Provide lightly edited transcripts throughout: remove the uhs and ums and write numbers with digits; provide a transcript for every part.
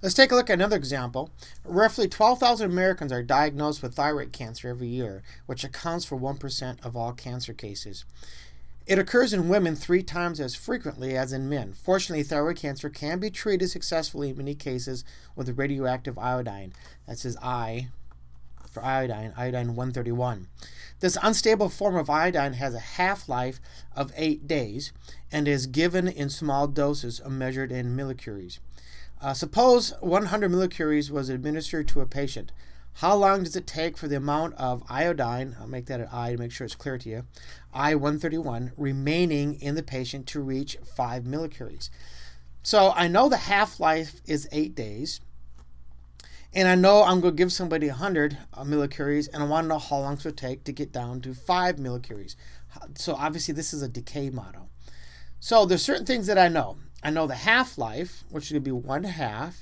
Let's take a look at another example. Roughly 12,000 Americans are diagnosed with thyroid cancer every year, which accounts for 1% of all cancer cases. It occurs in women 3 times as frequently as in men. Fortunately, thyroid cancer can be treated successfully in many cases with radioactive iodine. That says I for iodine, iodine 131. This unstable form of iodine has a half-life of 8 days and is given in small doses measured in millicuries. Suppose 100 millicuries was administered to a patient. How long does it take for the amount of iodine, I'll make that an I to make sure it's clear to you, I-131, remaining in the patient to reach 5 millicuries? So I know the half-life is 8 days, and I know I'm going to give somebody 100 millicuries, and I want to know how long it will take to get down to 5 millicuries. So obviously this is a decay model. So there's certain things that I know. I know the half-life, which is going to be 1/2,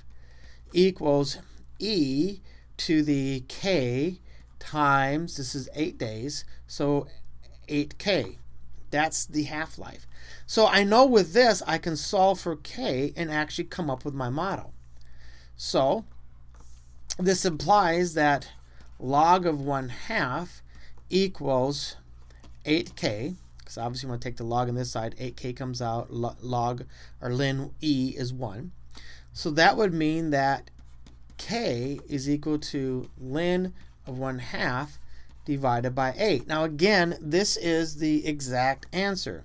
equals e to the k times, this is 8 days, so 8k. That's the half-life. So I know with this I can solve for k and actually come up with my model. So this implies that log of 1/2 equals 8k, because obviously when I take the log on this side, 8k comes out, log or ln e is 1. So that would mean that k is equal to ln of 1/2 divided by 8. Now again, this is the exact answer.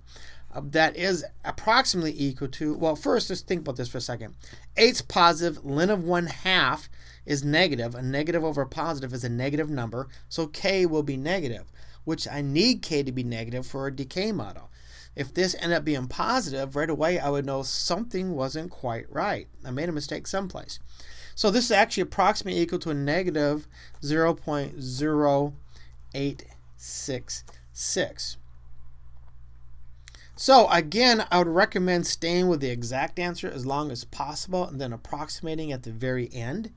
That is approximately equal to, well, first let's think about this for a second. 8's positive, ln of 1/2 is negative. A negative over a positive is a negative number, so k will be negative, which I need k to be negative for a decay model. If this ended up being positive, right away I would know something wasn't quite right. I made a mistake someplace. So this is actually approximately equal to a negative 0.0866. So again, I would recommend staying with the exact answer as long as possible and then approximating at the very end,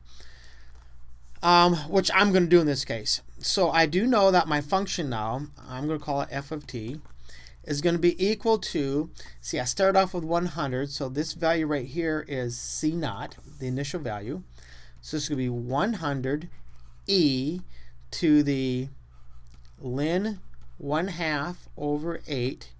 which I'm going to do in this case. So I do know that my function now, I'm going to call it f of t, is going to be equal to, see, I start off with 100, so this value right here is c0, the initial value. So this is going to be 100 e to the ln 1/2 over 8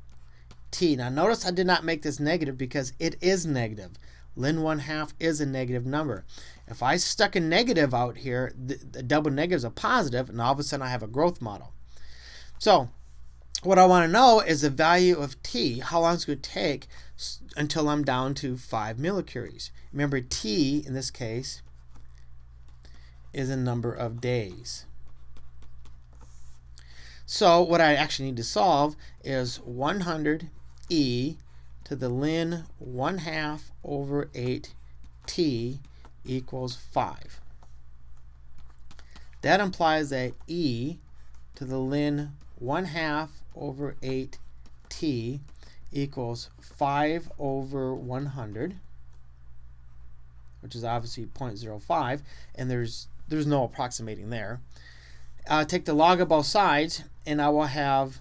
t. Now notice I did not make this negative because it is negative. Ln 1/2 is a negative number. If I stuck a negative out here, the double negative is a positive, and all of a sudden I have a growth model. So what I want to know is the value of t, how long it's going to take until I'm down to 5 millicuries. Remember, t in this case is a number of days. So what I actually need to solve is 100 e to the ln 1/2 over 8 t equals 5. That implies that e to the ln 1/2 over 8 t equals 5 over 100, which is obviously 0.05, and there's no approximating there. Take the log of both sides, and I will have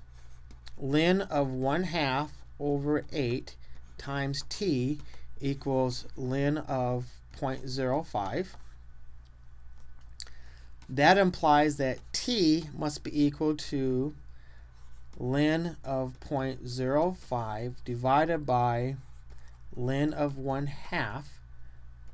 ln of 1/2 over 8 times t equals ln of 0.05. That implies that t must be equal to ln of 0.05 divided by ln of 1/2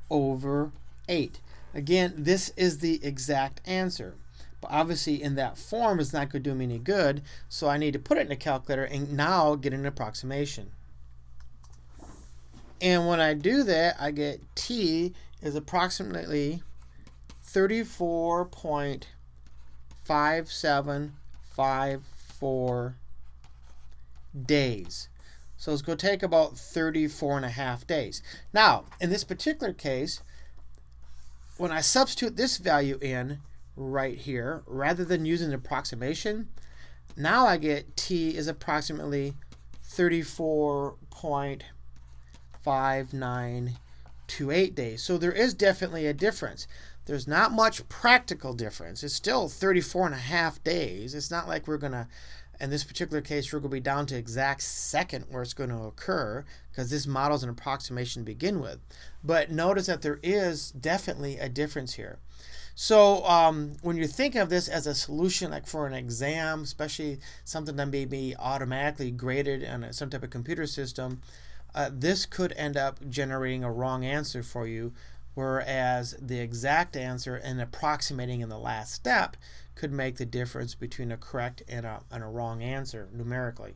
over 8. Again, this is the exact answer. But obviously in that form it's not going to do me any good, so I need to put it in a calculator and now get an approximation. And when I do that, I get t is approximately 34.5754 days. So it's going to take about 34.5 days. Now, in this particular case, when I substitute this value in right here, rather than using an approximation, now I get t is approximately 34.5928 days. So there is definitely a difference. There's not much practical difference. It's still 34.5 days. It's not like we're going to In this particular case, we're going to be down to exact second where it's going to occur because this model is an approximation to begin with. But notice that there is definitely a difference here. So when you're thinking of this as a solution, like for an exam, especially something that may be automatically graded on some type of computer system, this could end up generating a wrong answer for you, whereas the exact answer and approximating in the last step could make the difference between a correct and a wrong answer numerically.